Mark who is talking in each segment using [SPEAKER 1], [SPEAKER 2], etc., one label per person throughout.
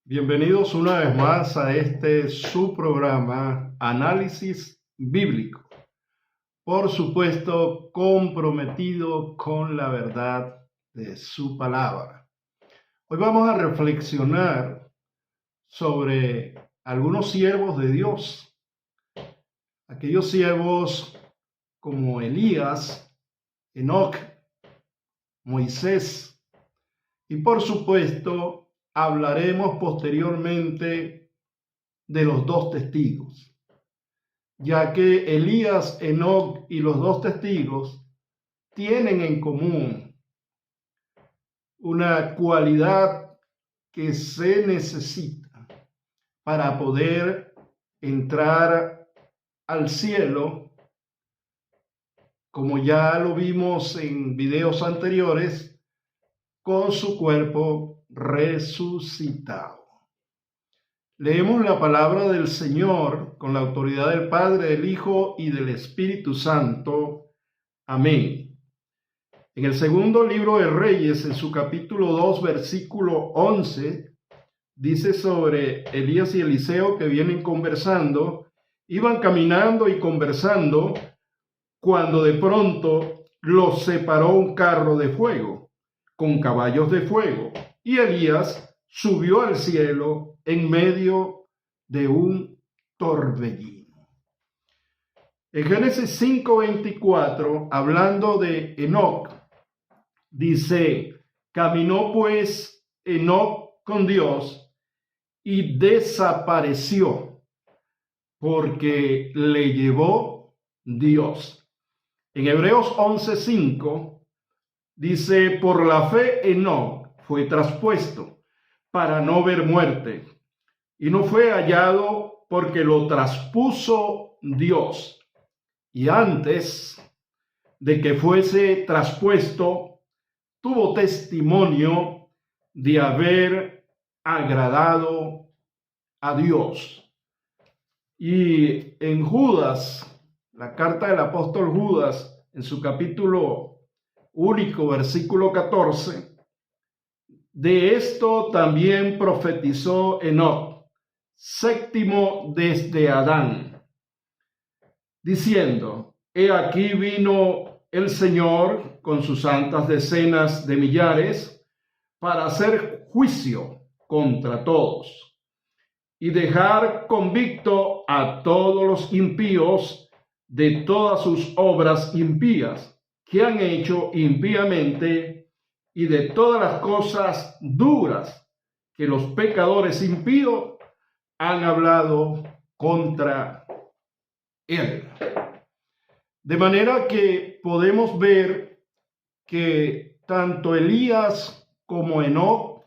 [SPEAKER 1] Bienvenidos una vez más a su programa Análisis Bíblico. Por supuesto, comprometido con la verdad de su palabra. Hoy vamos a reflexionar sobre algunos siervos de Dios. Aquellos siervos como Elías, Enoc, Moisés y por supuesto hablaremos posteriormente de los dos testigos, ya que Elías, Enoc y los dos testigos tienen en común una cualidad que se necesita para poder entrar al cielo, como ya lo vimos en videos anteriores, con su cuerpo resucitado. Leemos la palabra del Señor con la autoridad del Padre, del Hijo y del Espíritu Santo. Amén. En el segundo libro de Reyes, en su capítulo 2, versículo 11, dice sobre Elías y Eliseo que vienen conversando, iban caminando y conversando, cuando de pronto los separó un carro de fuego, con caballos de fuego, y Elías subió al cielo en medio de un torbellino. En Génesis 5:24, hablando de Enoc, dice: caminó pues Enoc con Dios y desapareció, porque le llevó Dios. En Hebreos 11:5 dice: por la fe Enoc fue traspuesto para no ver muerte, y no fue hallado porque lo traspuso Dios. Y antes de que fuese traspuesto, tuvo testimonio de haber agradado a Dios. Y en Judas, la carta del apóstol Judas, en su capítulo único, versículo 14, de esto también profetizó Enoc, séptimo desde Adán, diciendo: he aquí vino el Señor con sus santas decenas de millares para hacer juicio contra todos y dejar convicto a todos los impíos de todas sus obras impías que han hecho impíamente, y de todas las cosas duras que los pecadores impíos han hablado contra él. De manera que podemos ver que tanto Elías como Enoc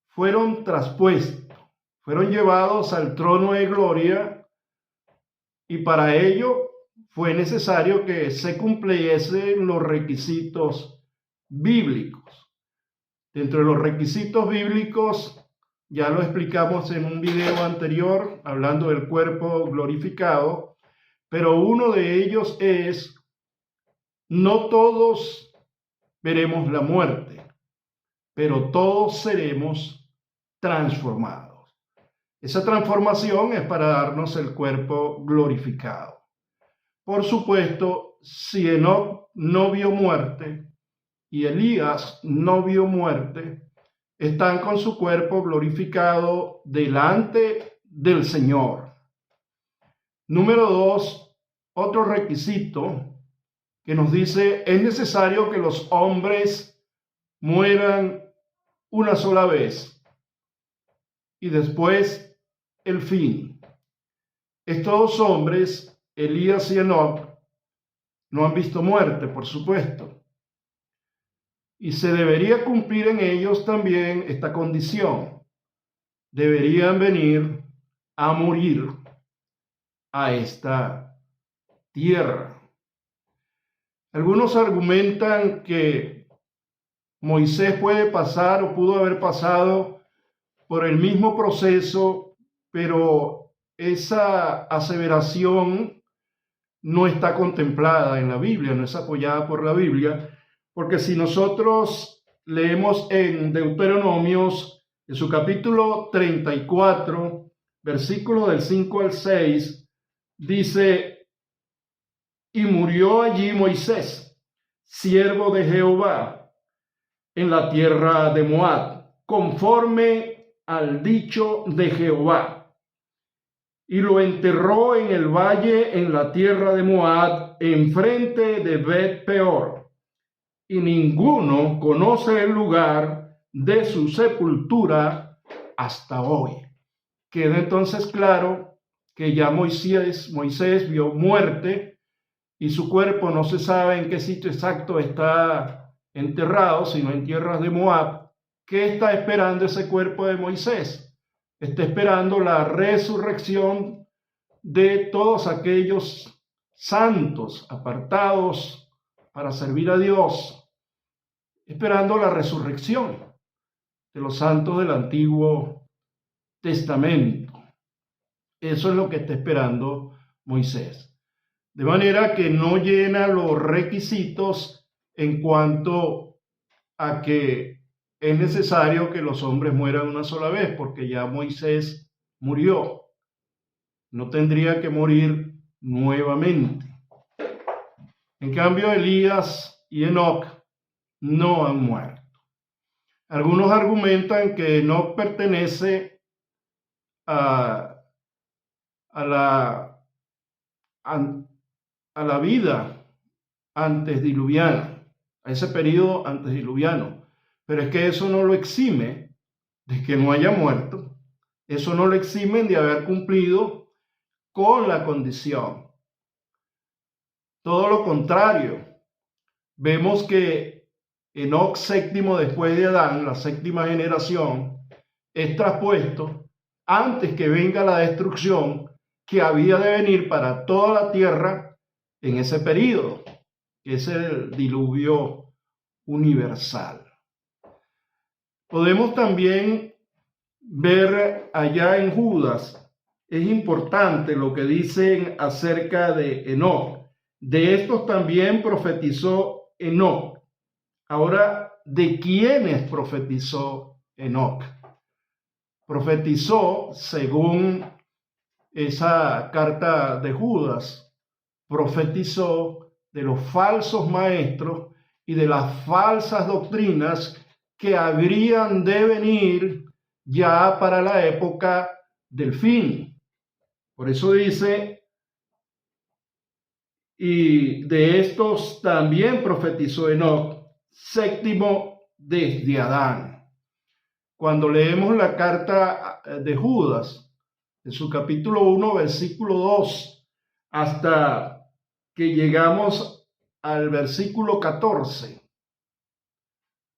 [SPEAKER 1] fueron traspuestos, fueron llevados al trono de gloria, y para ello fue necesario que se cumpliesen los requisitos bíblicos. Dentro de los requisitos bíblicos, ya lo explicamos en un video anterior, hablando del cuerpo glorificado, pero uno de ellos es: no todos veremos la muerte, pero todos seremos transformados. Esa transformación es para darnos el cuerpo glorificado. Por supuesto, si Enoc no vio muerte y Elías no vio muerte, están con su cuerpo glorificado delante del Señor. Número 2, otro requisito que nos dice: es necesario que los hombres mueran una sola vez y después el fin. Estos dos hombres, Elías y Enoc, no han visto muerte, por supuesto. Y se debería cumplir en ellos también esta condición. Deberían venir a morir a esta tierra. Algunos argumentan que Moisés puede pasar o pudo haber pasado por el mismo proceso, pero esa aseveración no está contemplada en la Biblia, no es apoyada por la Biblia. Porque si nosotros leemos en Deuteronomios En su capítulo 34, versículos del 5 al 6, dice: y murió allí Moisés, siervo de Jehová, en la tierra de Moab, conforme al dicho de Jehová. Y lo enterró en el valle en la tierra de Moab, enfrente de Bet-peor. Y ninguno conoce el lugar de su sepultura hasta hoy. Queda entonces claro que ya Moisés vio muerte, y su cuerpo no se sabe en qué sitio exacto está enterrado, sino en tierras de Moab. ¿Qué está esperando ese cuerpo de Moisés? Está esperando la resurrección de todos aquellos santos apartados para servir a Dios, esperando la resurrección de los santos del Antiguo Testamento. Eso es lo que está esperando Moisés. De manera que no llena los requisitos en cuanto a que es necesario que los hombres mueran una sola vez, porque ya Moisés murió. No tendría que morir nuevamente. En cambio, Elías y Enoc no han muerto. Algunos argumentan que Enoc pertenece a la vida antediluviana, a ese periodo antediluviano. Pero es que eso no lo exime de que no haya muerto. Eso no lo exime de haber cumplido con la condición. Todo lo contrario. Vemos que Enoc séptimo después de Adán, la séptima generación, es traspuesto antes que venga la destrucción que había de venir para toda la tierra en ese periodo, que es el diluvio universal. Podemos también ver allá en Judas, es importante lo que dicen acerca de Enoc. De estos también profetizó Enoc. Ahora, ¿de quiénes profetizó Enoc? Profetizó, según esa carta de Judas, profetizó de los falsos maestros y de las falsas doctrinas que habrían de venir ya para la época del fin. Por eso dice: y de estos también profetizó Enoc, séptimo desde Adán. Cuando leemos la carta de Judas, en su capítulo 1, versículo 2, hasta que llegamos al versículo 14,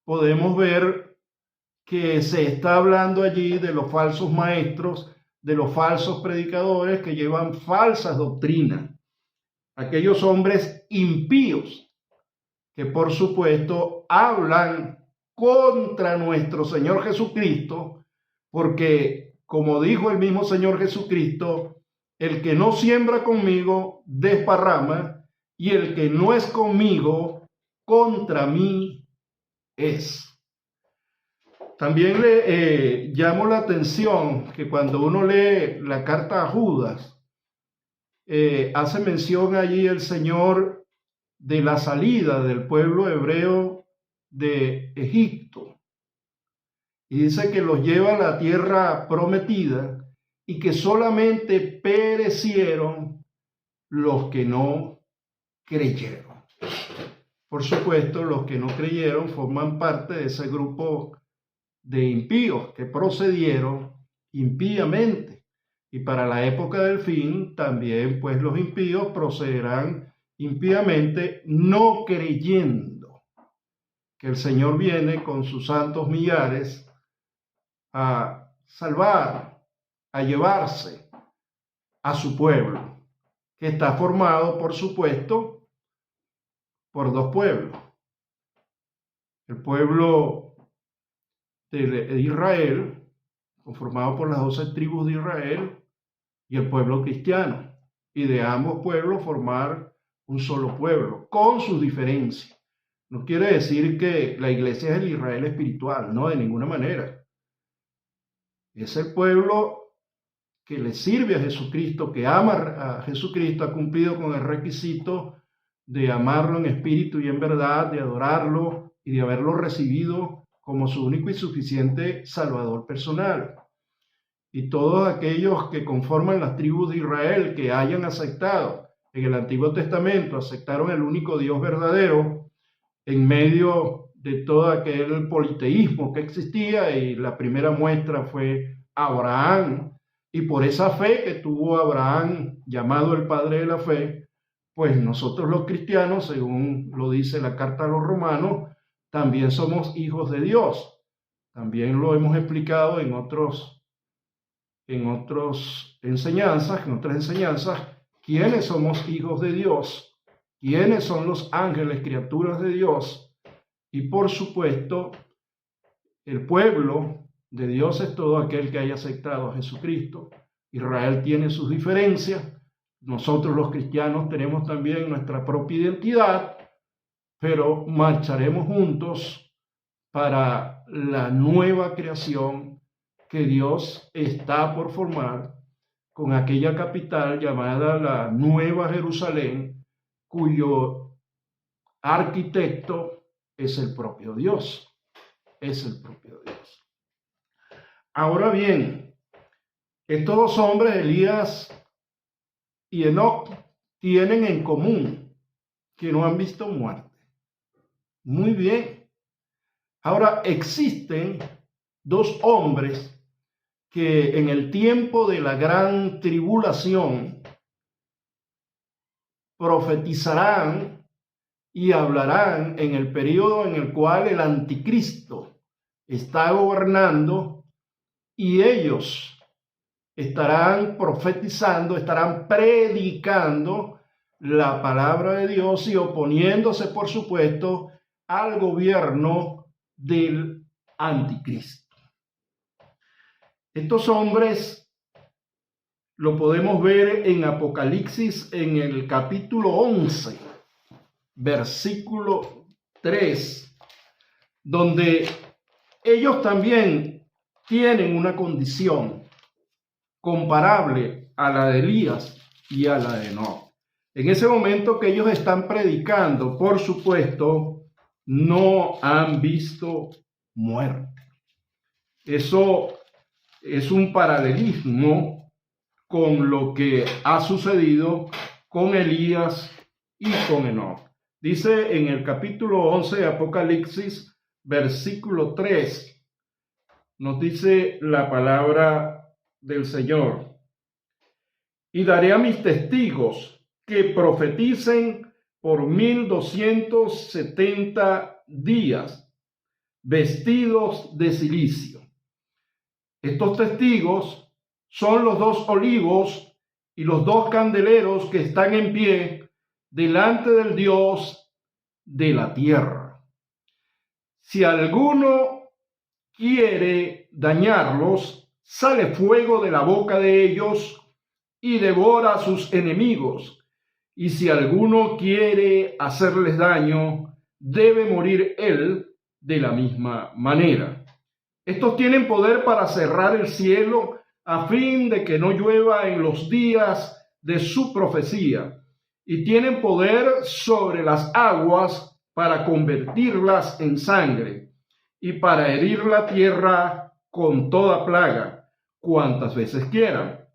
[SPEAKER 1] podemos ver que se está hablando allí de los falsos maestros, de los falsos predicadores que llevan falsas doctrinas. Aquellos hombres impíos que por supuesto hablan contra nuestro Señor Jesucristo, porque como dijo el mismo Señor Jesucristo, el que no siembra conmigo desparrama, y el que no es conmigo contra mí es. También le llamo la atención que cuando uno lee la carta a Judas, hace mención allí el Señor de la salida del pueblo hebreo de Egipto. Y dice que los lleva a la tierra prometida y que solamente perecieron los que no creyeron. Por supuesto, los que no creyeron forman parte de ese grupo de impíos que procedieron impíamente. Y para la época del fin, también pues los impíos procederán impíamente, no creyendo que el Señor viene con sus santos millares a salvar, a llevarse a su pueblo, que está formado, por supuesto, por dos pueblos. El pueblo de Israel, conformado por las 12 tribus de Israel, y el pueblo cristiano, y de ambos pueblos formar un solo pueblo, con sus diferencias. No quiere decir que la iglesia es el Israel espiritual, no, de ninguna manera. Es el pueblo que le sirve a Jesucristo, que ama a Jesucristo, ha cumplido con el requisito de amarlo en espíritu y en verdad, de adorarlo y de haberlo recibido como su único y suficiente Salvador personal. Y todos aquellos que conforman las tribus de Israel, que hayan aceptado en el Antiguo Testamento, aceptaron el único Dios verdadero en medio de todo aquel politeísmo que existía, y la primera muestra fue Abraham, y por esa fe que tuvo Abraham, llamado el padre de la fe, pues nosotros los cristianos, según lo dice la carta a los romanos, también somos hijos de Dios. También lo hemos explicado en otras enseñanzas, quiénes somos hijos de Dios, quiénes son los ángeles, criaturas de Dios, y por supuesto, el pueblo de Dios es todo aquel que haya aceptado a Jesucristo. Israel tiene sus diferencias, nosotros los cristianos tenemos también nuestra propia identidad, pero marcharemos juntos para la nueva creación que Dios está por formar con aquella capital llamada la Nueva Jerusalén, cuyo arquitecto es el propio Dios. Es el propio Dios. Ahora bien, estos dos hombres, Elías y Enoc, tienen en común que no han visto muerte. Muy bien. Ahora, existen dos hombres que en el tiempo de la gran tribulación profetizarán y hablarán en el periodo en el cual el anticristo está gobernando, y ellos estarán profetizando, estarán predicando la palabra de Dios y oponiéndose, por supuesto, al gobierno del anticristo. Estos hombres lo podemos ver en Apocalipsis en el capítulo 11, versículo 3, donde ellos también tienen una condición comparable a la de Elías y a la de Enoc. En ese momento que ellos están predicando, por supuesto, no han visto muerte. Eso es un paralelismo con lo que ha sucedido con Elías y con Enoc. Dice en el capítulo 11 de Apocalipsis, versículo 3, nos dice la palabra del Señor: y daré a mis testigos que profeticen por 1270 días, vestidos de cilicio. Estos testigos son los dos olivos y los dos candeleros que están en pie delante del Dios de la tierra. Si alguno quiere dañarlos, sale fuego de la boca de ellos y devora a sus enemigos. Y si alguno quiere hacerles daño, debe morir él de la misma manera. Estos tienen poder para cerrar el cielo a fin de que no llueva en los días de su profecía, y tienen poder sobre las aguas para convertirlas en sangre, y para herir la tierra con toda plaga, cuantas veces quieran.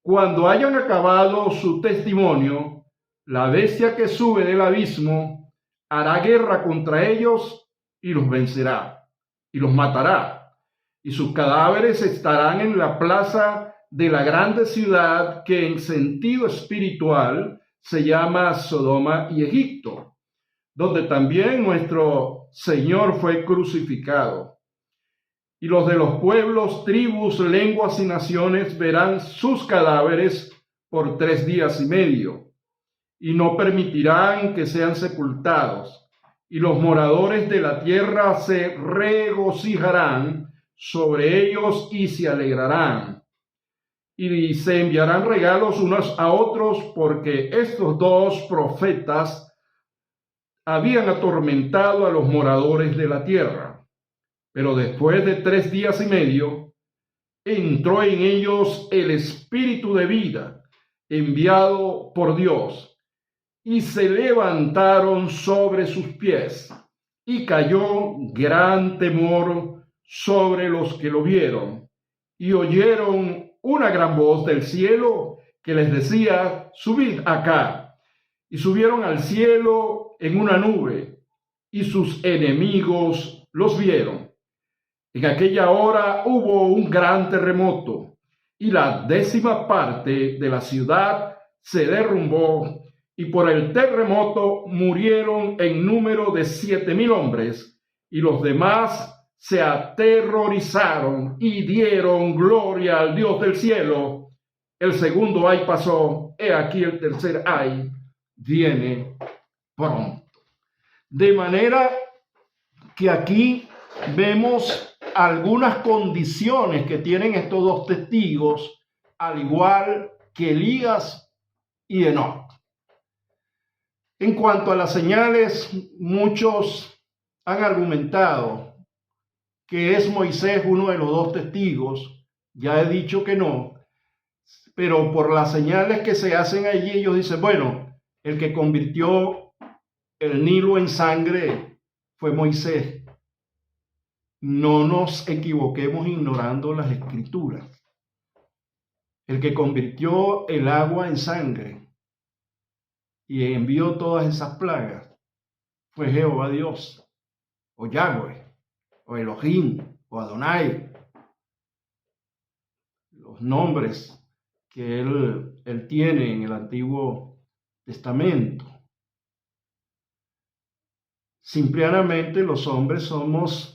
[SPEAKER 1] Cuando hayan acabado su testimonio, la bestia que sube del abismo hará guerra contra ellos y los vencerá y los matará, y sus cadáveres estarán en la plaza de la grande ciudad que en sentido espiritual se llama Sodoma y Egipto, donde también nuestro Señor fue crucificado. Y los de los pueblos, tribus, lenguas y naciones verán sus cadáveres por 3 días y medio, y no permitirán que sean sepultados. Y los moradores de la tierra se regocijarán sobre ellos y se alegrarán. Y se enviarán regalos unos a otros, porque estos dos profetas habían atormentado a los moradores de la tierra. Pero después de 3 días y medio, entró en ellos el espíritu de vida enviado por Dios, y se levantaron sobre sus pies, y cayó gran temor sobre los que lo vieron, y oyeron una gran voz del cielo que les decía: subid acá. Y subieron al cielo en una nube, y sus enemigos los vieron. En aquella hora hubo un gran terremoto, y la 10ª parte de la ciudad se derrumbó, y por el terremoto murieron en número de 7,000 hombres, y los demás se aterrorizaron y dieron gloria al Dios del cielo. El segundo ay pasó, he aquí el tercer ay viene pronto. De manera que aquí vemos algunas condiciones que tienen estos dos testigos, al igual que Elías y Enoc. En cuanto a las señales, muchos han argumentado que es Moisés uno de los dos testigos. Ya he dicho que no, pero por las señales que se hacen allí, ellos dicen, bueno, el que convirtió el Nilo en sangre fue Moisés. No nos equivoquemos ignorando las escrituras. El que convirtió el agua en sangre y envió todas esas plagas fue Jehová Dios, o Yahweh, o Elohim, o Adonai. Los nombres que él tiene en el Antiguo Testamento. Simplemente los hombres somos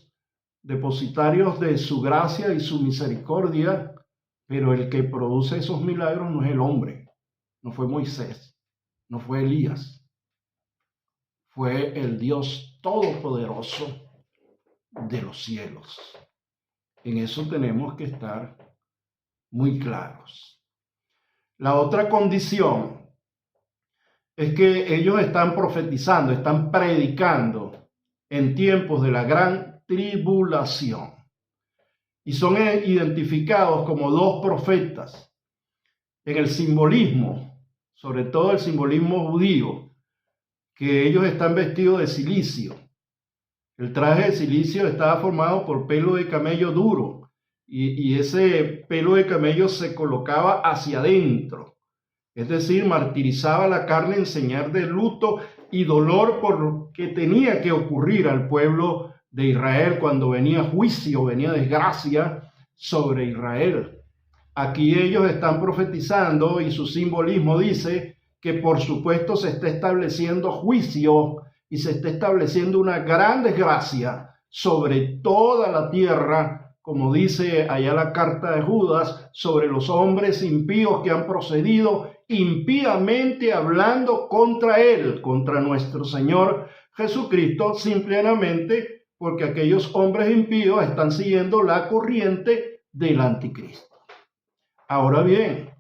[SPEAKER 1] depositarios de su gracia y su misericordia, pero el que produce esos milagros no es el hombre, no fue Moisés, no fue Elías, fue el Dios todopoderoso de los cielos. En eso tenemos que estar muy claros. La otra condición es que ellos están profetizando, están predicando en tiempos de la gran tribulación. Y son identificados como dos profetas. En el simbolismo, sobre todo el simbolismo judío, que ellos están vestidos de cilicio. El traje de cilicio estaba formado por pelo de camello duro, y ese pelo de camello se colocaba hacia adentro. Es decir, martirizaba la carne en señal de luto y dolor por lo que tenía que ocurrir al pueblo de Israel cuando venía juicio, venía desgracia sobre Israel. Aquí ellos están profetizando y su simbolismo dice que por supuesto se está estableciendo juicio y se está estableciendo una gran desgracia sobre toda la tierra, como dice allá la carta de Judas, sobre los hombres impíos que han procedido impíamente hablando contra él, contra nuestro Señor Jesucristo, simplemente porque aquellos hombres impíos están siguiendo la corriente del anticristo. Ahora bien,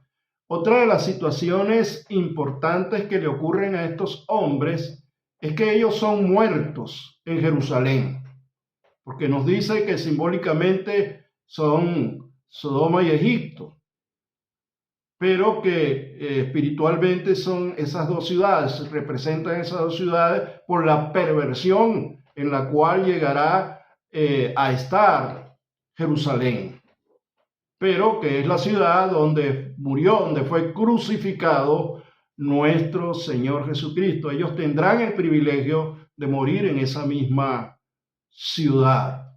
[SPEAKER 1] otra de las situaciones importantes que le ocurren a estos hombres es que ellos son muertos en Jerusalén, porque nos dice que simbólicamente son Sodoma y Egipto, pero que espiritualmente son esas dos ciudades, representan esas dos ciudades por la perversión en la cual llegará a estar Jerusalén, pero que es la ciudad donde murió, donde fue crucificado nuestro Señor Jesucristo. Ellos tendrán el privilegio de morir en esa misma ciudad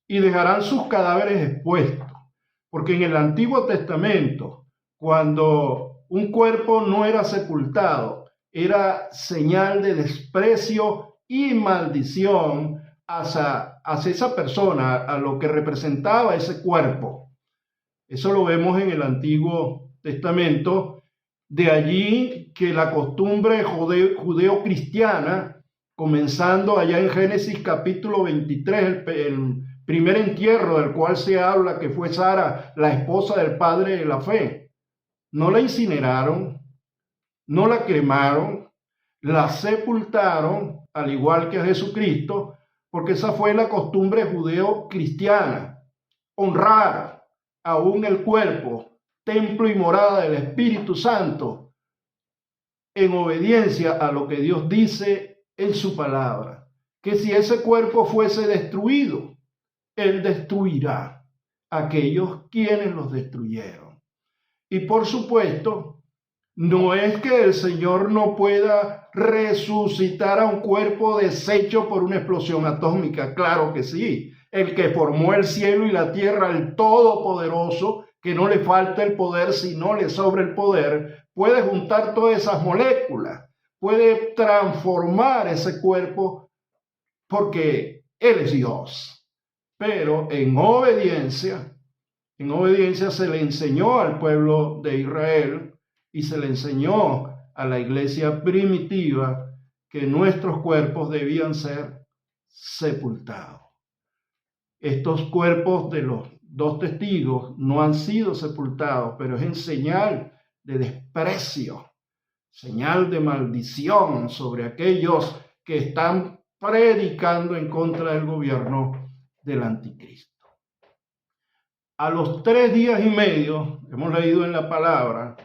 [SPEAKER 1] y dejarán sus cadáveres expuestos, porque en el Antiguo Testamento, cuando un cuerpo no era sepultado, era señal de desprecio y maldición hacia esa persona, a lo que representaba ese cuerpo. Eso lo vemos en el Antiguo Testamento. De allí que la costumbre judeo-cristiana, comenzando allá en Génesis capítulo 23, el primer entierro del cual se habla, que fue Sara, la esposa del padre de la fe, no la incineraron, no la quemaron, la sepultaron, al igual que a Jesucristo, porque esa fue la costumbre judeo-cristiana, honrar aún el cuerpo, templo y morada del Espíritu Santo, en obediencia a lo que Dios dice en su palabra, que si ese cuerpo fuese destruido, Él destruirá a aquellos quienes los destruyeron. Y por supuesto, no es que el Señor no pueda resucitar a un cuerpo deshecho por una explosión atómica, claro que sí. El que formó el cielo y la tierra, el Todopoderoso, que no le falta el poder, sino le sobra el poder, puede juntar todas esas moléculas, puede transformar ese cuerpo porque Él es Dios. Pero en obediencia se le enseñó al pueblo de Israel y se le enseñó a la iglesia primitiva que nuestros cuerpos debían ser sepultados. Estos cuerpos de los 2 testigos no han sido sepultados, pero es en señal de desprecio, señal de maldición sobre aquellos que están predicando en contra del gobierno del anticristo. A los 3 días y medio, hemos leído en la palabra,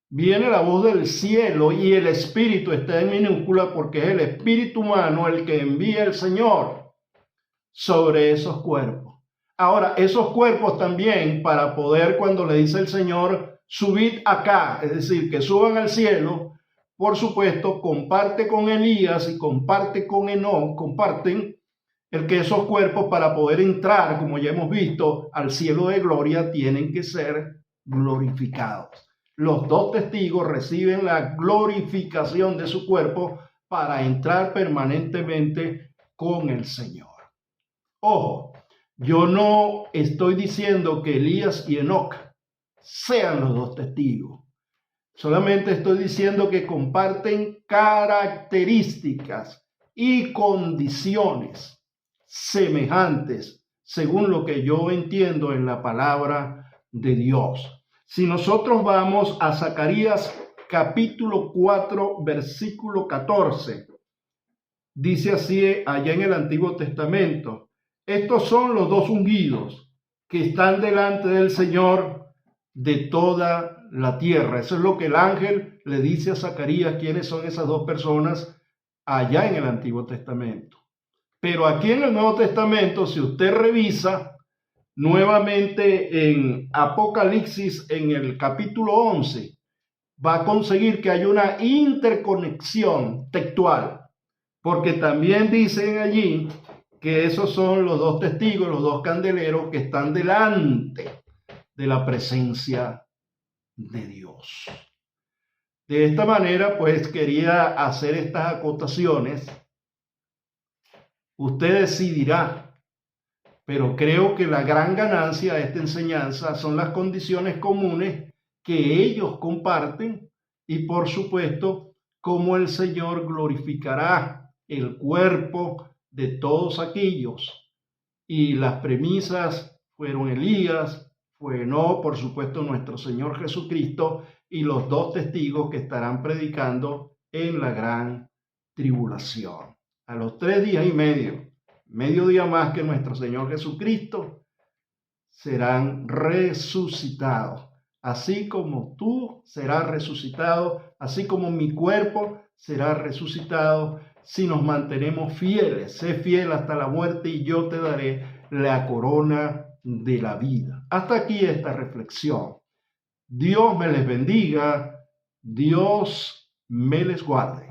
[SPEAKER 1] viene la voz del cielo y el Espíritu está en minúscula porque es el espíritu humano el que envía el Señor sobre esos cuerpos. Ahora, esos cuerpos también, para poder, cuando le dice el Señor, subid acá, es decir, que suban al cielo, por supuesto, comparte con Elías y comparte con Enoc, comparten el que esos cuerpos, para poder entrar, como ya hemos visto, al cielo de gloria, tienen que ser glorificados. Los 2 testigos reciben la glorificación de su cuerpo para entrar permanentemente con el Señor. Ojo, yo no estoy diciendo que Elías y Enoc sean los 2 testigos. Solamente estoy diciendo que comparten características y condiciones semejantes, según lo que yo entiendo en la palabra de Dios. Si nosotros vamos a Zacarías capítulo 4, versículo 14, dice así allá en el Antiguo Testamento: estos son los 2 ungidos que están delante del Señor de toda la tierra. Eso es lo que el ángel le dice a Zacarías, quiénes son esas 2 personas allá en el Antiguo Testamento. Pero aquí en el Nuevo Testamento, si usted revisa nuevamente en Apocalipsis, en el capítulo 11, va a conseguir que hay una interconexión textual, porque también dicen allí que esos son los 2 testigos, los 2 candeleros que están delante de la presencia de Dios. De esta manera, pues quería hacer estas acotaciones. Usted decidirá, pero creo que la gran ganancia de esta enseñanza son las condiciones comunes que ellos comparten y, por supuesto, cómo el Señor glorificará el cuerpo de todos aquellos. Y las premisas fueron Elías, fue Enoc, por supuesto, nuestro Señor Jesucristo y los 2 testigos que estarán predicando en la gran tribulación. A los 3 días y medio día más que nuestro Señor Jesucristo, serán resucitados. Así como tú serás resucitado, así como mi cuerpo será resucitado, si nos mantenemos fieles. Sé fiel hasta la muerte y yo te daré la corona de la vida. Hasta aquí esta reflexión. Dios me les bendiga, Dios me les guarde.